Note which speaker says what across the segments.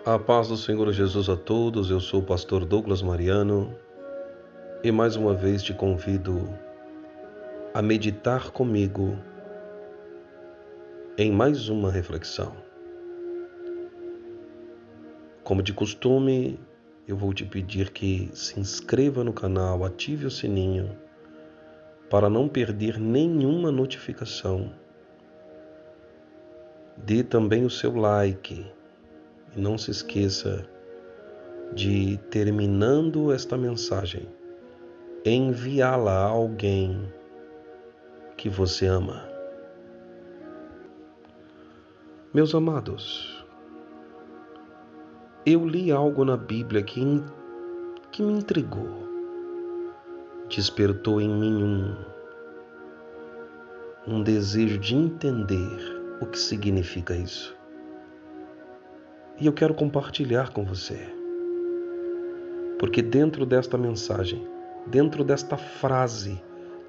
Speaker 1: A paz do Senhor Jesus a todos, eu sou o pastor Douglas Mariano e mais uma vez te convido a meditar comigo em mais uma reflexão. Como de costume, eu vou te pedir que se inscreva no canal, ative o sininho para não perder nenhuma notificação. Dê também o seu like e não se esqueça de, terminando esta mensagem, enviá-la a alguém que você ama. Meus amados, eu li algo na Bíblia que me intrigou, despertou em mim um desejo de entender o que significa isso. E eu quero compartilhar com você, porque dentro desta mensagem, dentro desta frase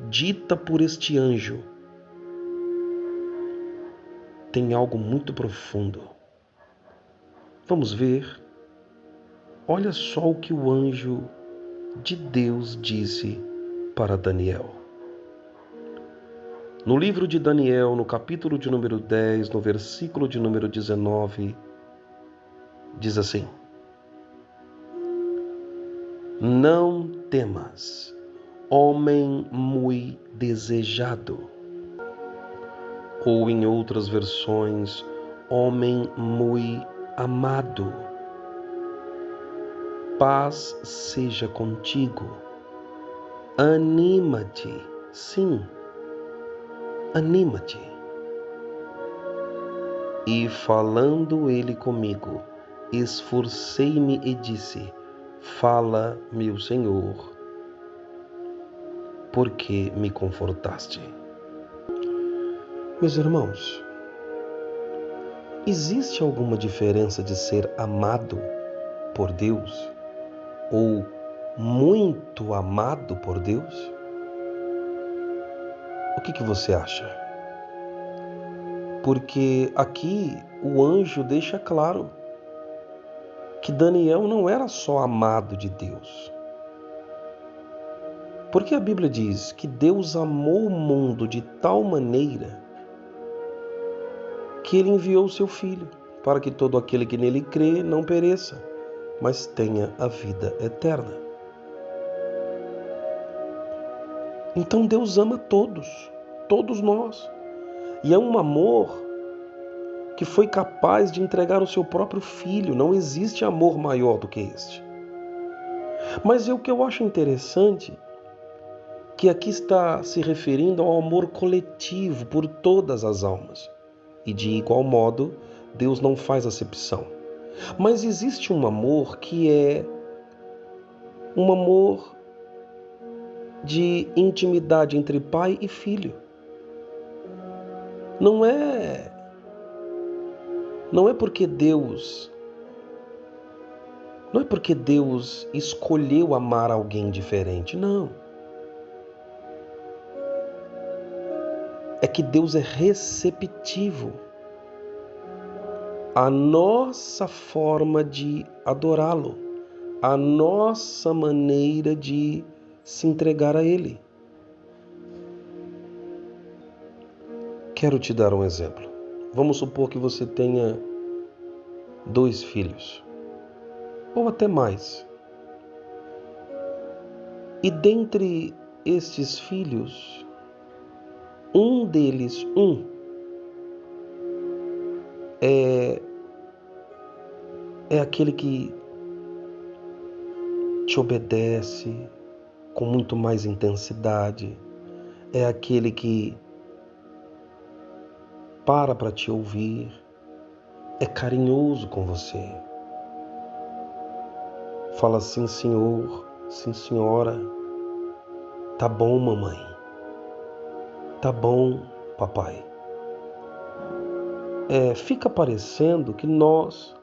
Speaker 1: dita por este anjo, tem algo muito profundo. Vamos ver. Olha só o que o anjo de Deus disse para Daniel. No livro de Daniel, no capítulo de número 10, no versículo de número 19, diz assim: Não temas, homem muito desejado. Ou em outras versões, homem muito amado. Paz seja contigo. Anima-te, sim, anima-te. E falando ele comigo, esforcei-me e disse: Fala, meu Senhor, porque me confortaste. Meus irmãos, existe alguma diferença de ser amado por Deus ou muito amado por Deus? O que você acha? Porque aqui o anjo deixa claro que Daniel não era só amado de Deus. Porque a Bíblia diz que Deus amou o mundo de tal maneira que ele enviou o seu Filho, para que todo aquele que nele crê não pereça, mas tenha a vida eterna. Então Deus ama todos nós. E é um amor que foi capaz de entregar o seu próprio Filho. Não existe amor maior do que este. Mas o que eu acho interessante, que aqui está se referindo ao amor coletivo por todas as almas. E de igual modo, Deus não faz acepção. Mas existe um amor que é um amor de intimidade entre pai e filho. Não é porque Deus escolheu amar alguém diferente, não. É que Deus é receptivo à nossa forma de adorá-lo, à nossa maneira de se entregar a Ele. Quero te dar um exemplo. Vamos supor que você tenha 2 filhos, ou até mais. E dentre estes filhos, um deles é aquele que te obedece com muito mais intensidade, é aquele que para te ouvir, é carinhoso com você. Fala sim, senhor, sim, senhora, tá bom, mamãe, tá bom, papai. Fica parecendo que nós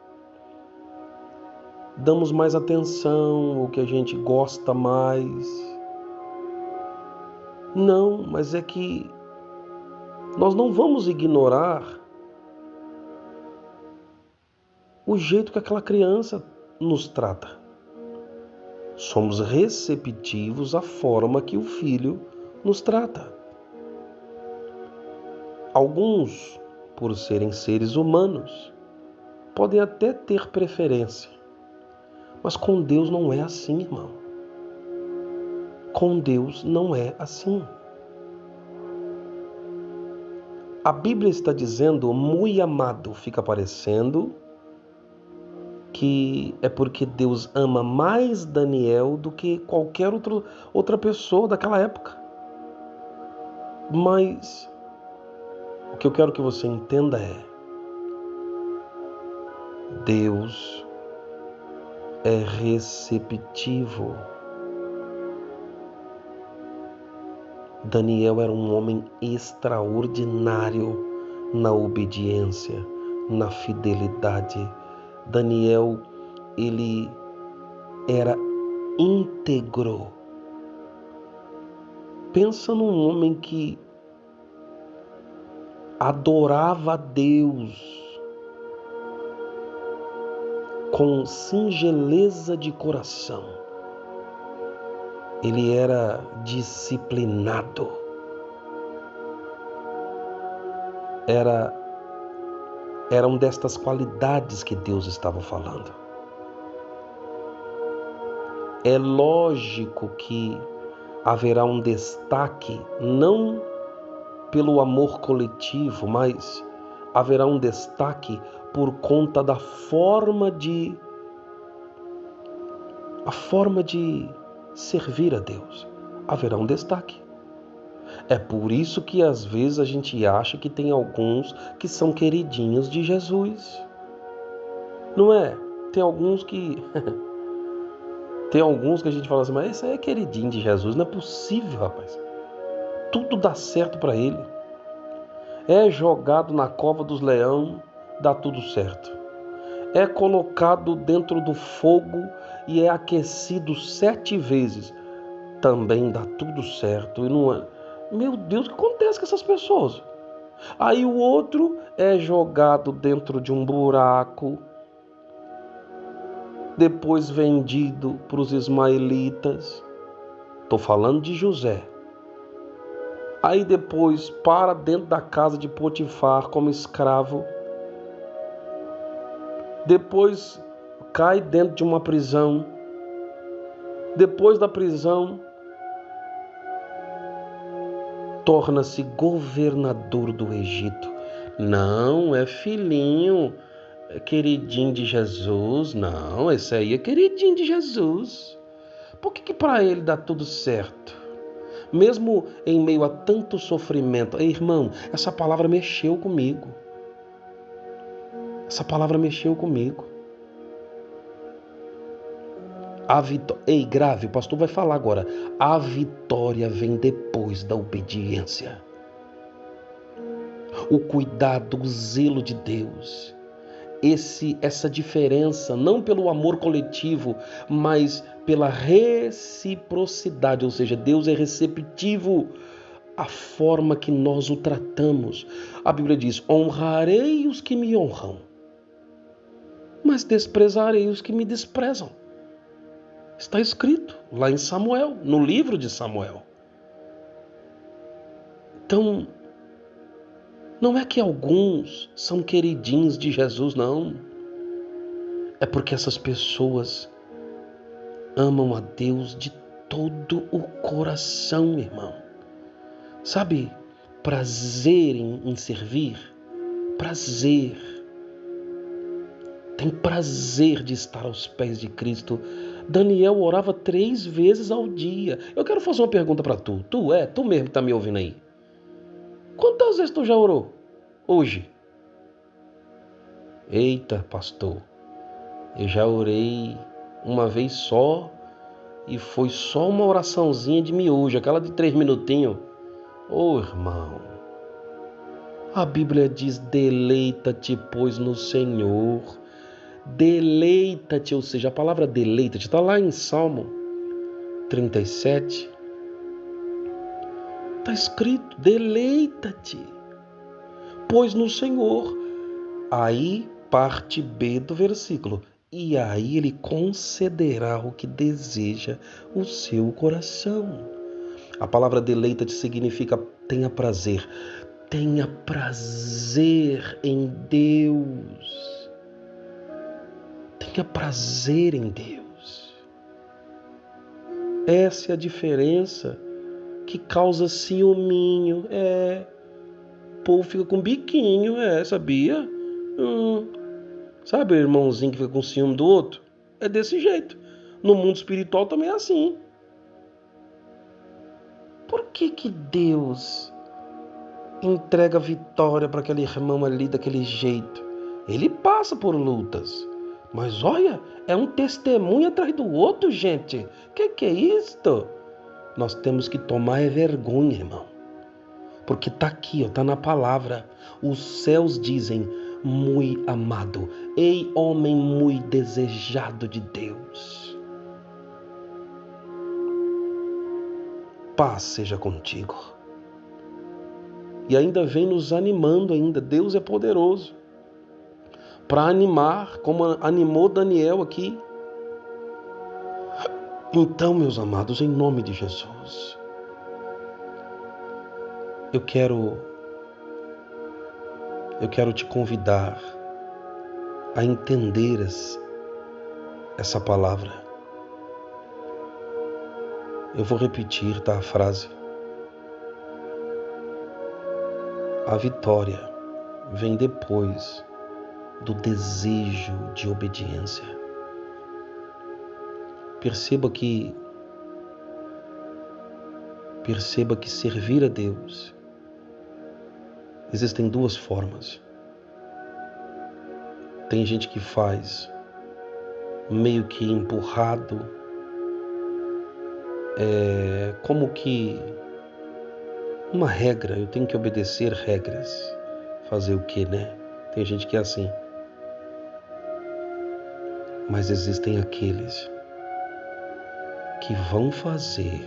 Speaker 1: damos mais atenção, ou que a gente gosta mais. Não, mas é que nós não vamos ignorar o jeito que aquela criança nos trata. Somos receptivos à forma que o filho nos trata. Alguns, por serem seres humanos, podem até ter preferência, mas com Deus não é assim, irmão. Com Deus não é assim. A Bíblia está dizendo muito amado, fica parecendo que é porque Deus ama mais Daniel do que qualquer outra pessoa daquela época. Mas o que eu quero que você entenda é: Deus é receptivo. Daniel era um homem extraordinário na obediência, na fidelidade. Daniel, ele era íntegro. Pensa num homem que adorava a Deus com singeleza de coração. Ele era disciplinado. Eram destas qualidades que Deus estava falando. É lógico que haverá um destaque, não pelo amor coletivo, mas haverá um destaque por conta da forma de servir a Deus. Haverá um destaque. É por isso que às vezes a gente acha que tem alguns que são queridinhos de Jesus. Não é? Tem alguns que a gente fala assim, mas esse aí é queridinho de Jesus. Não é possível, rapaz. Tudo dá certo para ele. É jogado na cova dos leões, dá tudo certo. É colocado dentro do fogo e é aquecido 7 vezes. Também dá tudo certo. E não é... Meu Deus, o que acontece com essas pessoas? Aí o outro é jogado dentro de um buraco, depois vendido para os ismaelitas. Estou falando de José. Aí depois para dentro da casa de Potifar como escravo. Depois cai dentro de uma prisão. Depois da prisão, torna-se governador do Egito. Não, é filhinho, é queridinho de Jesus. Não, esse aí é queridinho de Jesus. Por que para ele dá tudo certo? Mesmo em meio a tanto sofrimento. Ei, irmão, essa palavra mexeu comigo. Essa palavra mexeu comigo. Ei, grave, o pastor vai falar agora. A vitória vem depois da obediência. O cuidado, o zelo de Deus. Essa diferença, não pelo amor coletivo, mas pela reciprocidade, ou seja, Deus é receptivo à forma que nós o tratamos. A Bíblia diz: honrarei os que me honram, mas desprezarei os que me desprezam. Está escrito lá em Samuel, no livro de Samuel. Então, não é que alguns são queridinhos de Jesus, não. É porque essas pessoas amam a Deus de todo o coração, irmão. Sabe, prazer em servir, prazer. Tem prazer de estar aos pés de Cristo. Daniel orava 3 vezes ao dia. Eu quero fazer uma pergunta para tu. Tu mesmo que está me ouvindo aí. Quantas vezes tu já orou hoje? Eita, pastor. Eu já orei uma vez só e foi só uma oraçãozinha de miojo, aquela de 3 minutinhos. Ô, irmão. A Bíblia diz: deleita-te, pois, no Senhor. Deleita-te, ou seja, a palavra deleita-te está lá em Salmo 37. Está escrito: deleita-te, pois no Senhor. Aí parte B do versículo. E aí ele concederá o que deseja o seu coração. A palavra deleita-te significa tenha prazer. Tenha prazer em Deus. Tenha prazer em Deus. Essa é a diferença que causa ciúminho. O povo fica com biquinho, sabia? Sabe o irmãozinho que fica com ciúme do outro? É desse jeito. No mundo espiritual também é assim. Por que Deus entrega vitória para aquele irmão ali daquele jeito? Ele passa por lutas. Mas olha, é um testemunho atrás do outro, gente. Que é isto? Nós temos que tomar vergonha, irmão. Porque está aqui, está na palavra. Os céus dizem, muito amado, ei homem muito desejado de Deus. Paz seja contigo. E ainda vem nos animando ainda. Deus é poderoso para animar, como animou Daniel aqui. Então, meus amados, em nome de Jesus, eu quero te convidar a entender essa palavra. Eu vou repetir, a frase. A vitória vem depois do desejo de obediência. Perceba que servir a Deus existem duas formas. Tem gente que faz meio que empurrado, como que uma regra, eu tenho que obedecer regras. Fazer o quê, né? Tem gente que é assim. Mas existem aqueles que vão fazer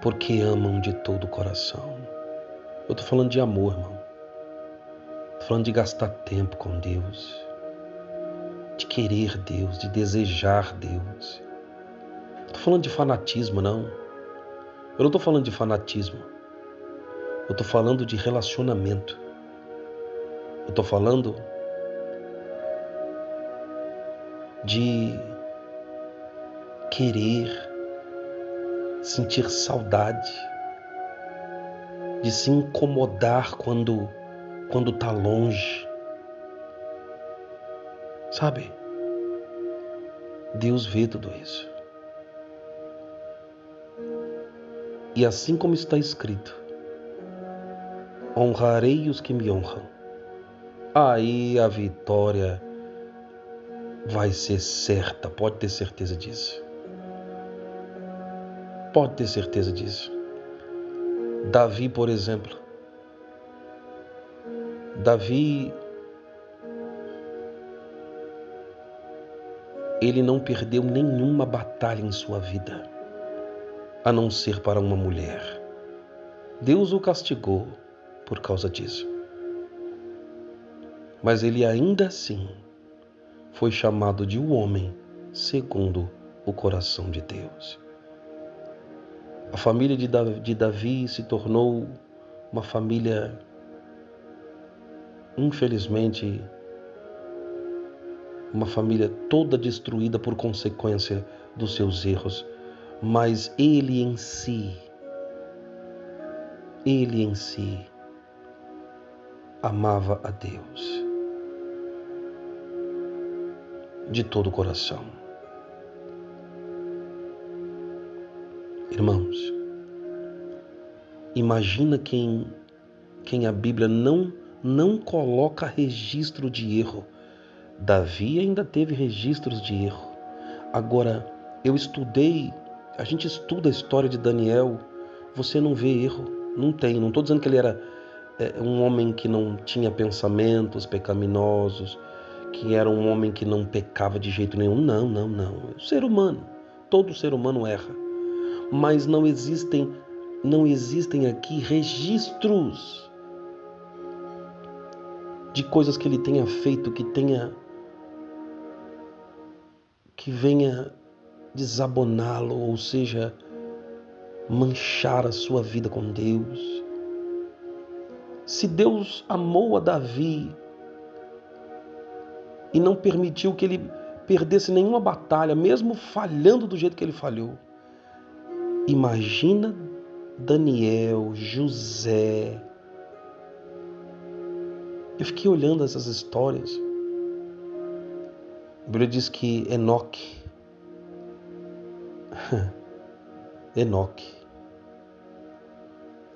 Speaker 1: porque amam de todo o coração. Eu estou falando de amor, irmão. Estou falando de gastar tempo com Deus, de querer Deus, de desejar Deus. Estou falando de fanatismo, não. Eu não estou falando de fanatismo. Eu estou falando de relacionamento. Eu estou falando de querer, sentir saudade, de se incomodar quando está longe. Sabe? Deus vê tudo isso. E assim como está escrito, honrarei os que me honram. Aí a vitória vai ser certa, pode ter certeza disso. Pode ter certeza disso. Davi, por exemplo. Davi, ele não perdeu nenhuma batalha em sua vida, a não ser para uma mulher. Deus o castigou por causa disso. Mas ele ainda assim foi chamado de um homem segundo o coração de Deus. A família de Davi se tornou uma família, infelizmente, uma família toda destruída por consequência dos seus erros. Mas ele em si amava a Deus de todo o coração. Irmãos, imagina quem a Bíblia não coloca registro de erro. Davi ainda teve registros de erro. Agora, a gente estuda a história de Daniel, você não vê erro, não tem. Não estou dizendo que ele era um homem que não tinha pensamentos pecaminosos, que era um homem que não pecava de jeito nenhum. Não. Ser humano, todo ser humano erra. Mas não existem aqui registros de coisas que ele tenha feito que venha desaboná-lo, ou seja, manchar a sua vida com Deus. Se Deus amou a Davi e não permitiu que ele perdesse nenhuma batalha, mesmo falhando do jeito que ele falhou, imagina Daniel, José. Eu fiquei olhando essas histórias. A Bíblia diz que Enoque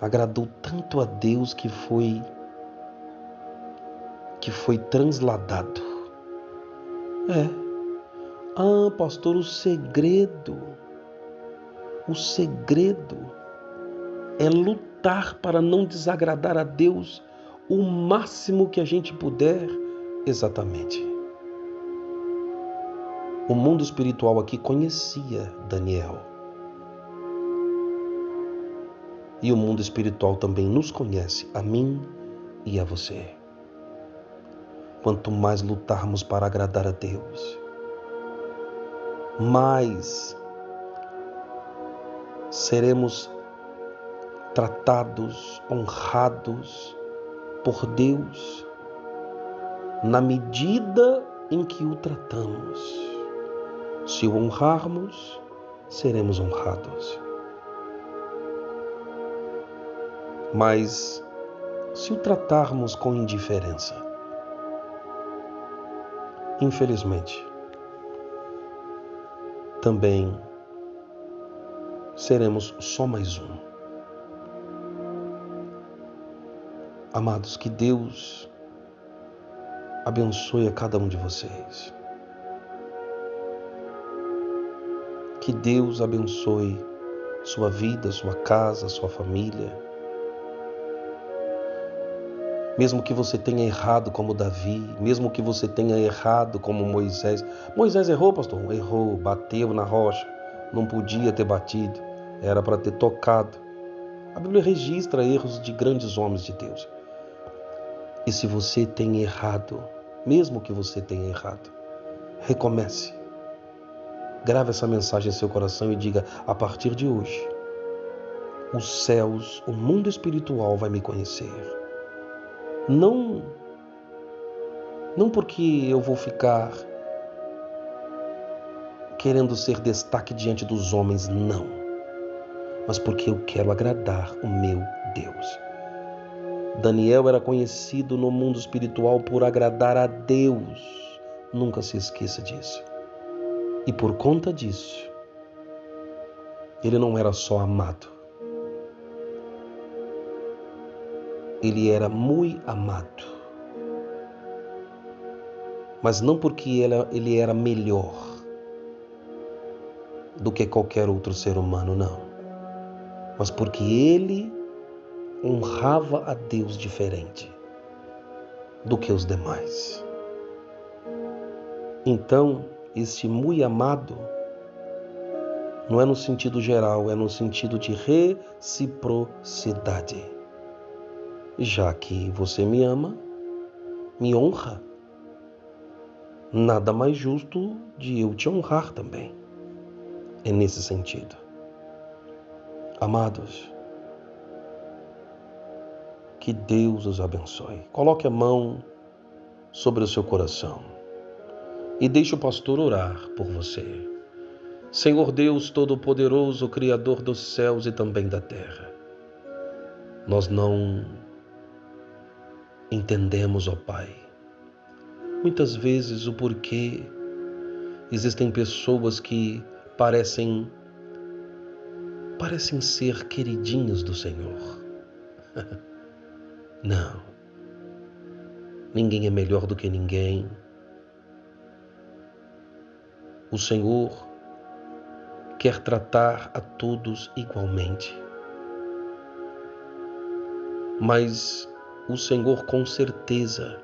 Speaker 1: agradou tanto a Deus que foi transladado. Pastor, o segredo é lutar para não desagradar a Deus o máximo que a gente puder. Exatamente. O mundo espiritual aqui conhecia Daniel. E o mundo espiritual também nos conhece, a mim e a você. Quanto mais lutarmos para agradar a Deus, mais seremos tratados, honrados por Deus, na medida em que o tratamos. Se o honrarmos, seremos honrados. Mas se o tratarmos com indiferença, infelizmente, também seremos só mais um. Amados, que Deus abençoe a cada um de vocês. Que Deus abençoe sua vida, sua casa, sua família. Mesmo que você tenha errado como Davi, mesmo que você tenha errado como Moisés. Moisés errou, pastor? Errou, bateu na rocha. Não podia ter batido, era para ter tocado. A Bíblia registra erros de grandes homens de Deus. E se você tem errado, mesmo que você tenha errado, recomece. Grave essa mensagem em seu coração e diga: a partir de hoje, os céus, o mundo espiritual vai me conhecer. Não porque eu vou ficar querendo ser destaque diante dos homens, não. Mas porque eu quero agradar o meu Deus. Daniel era conhecido no mundo espiritual por agradar a Deus. Nunca se esqueça disso. E por conta disso, ele não era só amado. Ele era muito amado. Mas não porque ele era melhor do que qualquer outro ser humano, não. Mas porque ele honrava a Deus diferente do que os demais. Então, esse muito amado não é no sentido geral, é no sentido de reciprocidade. Já que você me ama, me honra, nada mais justo de eu te honrar também. É nesse sentido. Amados, que Deus os abençoe. Coloque a mão sobre o seu coração e deixe o pastor orar por você. Senhor Deus Todo-Poderoso, Criador dos céus e também da terra, nós não entendemos, ó Pai, muitas vezes o porquê existem pessoas que parecem ser queridinhos do Senhor. Não. Ninguém é melhor do que ninguém. O Senhor quer tratar a todos igualmente. Mas o Senhor com certeza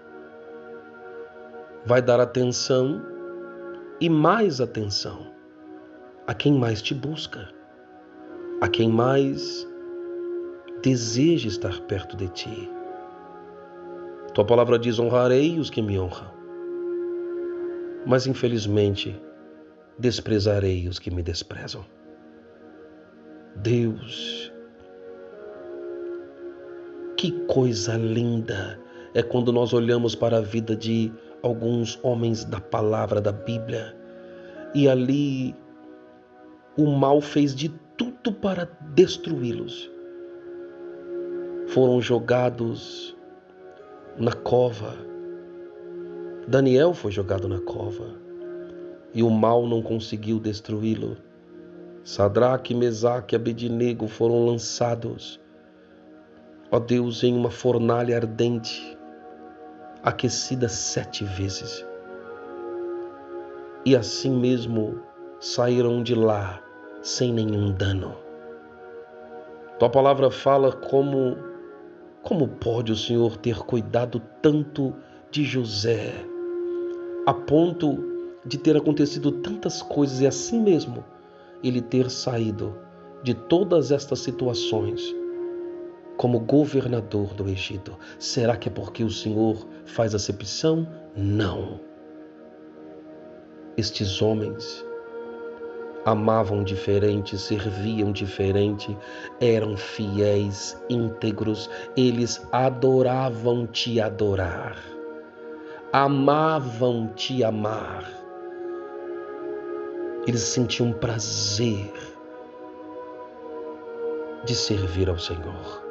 Speaker 1: vai dar atenção e mais atenção a quem mais te busca, a quem mais deseja estar perto de ti. Tua palavra diz: honrarei os que me honram, mas infelizmente desprezarei os que me desprezam. Deus, que coisa linda é quando nós olhamos para a vida de alguns homens da palavra da Bíblia e ali o mal fez de tudo para destruí-los. Foram jogados na cova. Daniel foi jogado na cova e o mal não conseguiu destruí-lo. Sadraque, Mesaque e Abednego foram lançados, ó Deus, em uma fornalha ardente, aquecida 7 vezes. E assim mesmo saíram de lá sem nenhum dano. Tua palavra fala como pode o Senhor ter cuidado tanto de José, a ponto de ter acontecido tantas coisas e assim mesmo ele ter saído de todas estas situações como governador do Egito. Será que é porque o Senhor faz acepção? Não. Estes homens amavam diferente, serviam diferente, eram fiéis, íntegros, eles adoravam te adorar, amavam te amar, eles sentiam prazer de servir ao Senhor.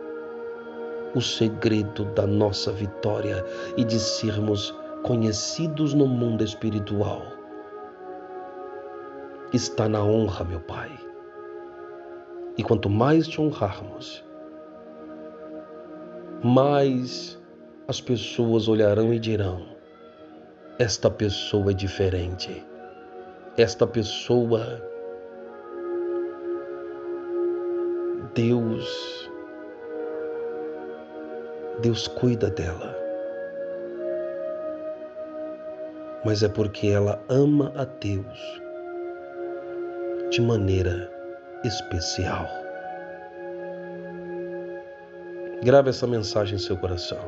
Speaker 1: O segredo da nossa vitória e de sermos conhecidos no mundo espiritual está na honra, meu Pai. E quanto mais te honrarmos, mais as pessoas olharão e dirão: esta pessoa é diferente. Esta pessoa, Deus cuida dela. Mas é porque ela ama a Deus de maneira especial. Grave essa mensagem em seu coração.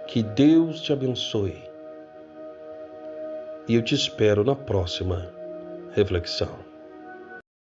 Speaker 1: Que Deus te abençoe. E eu te espero na próxima reflexão.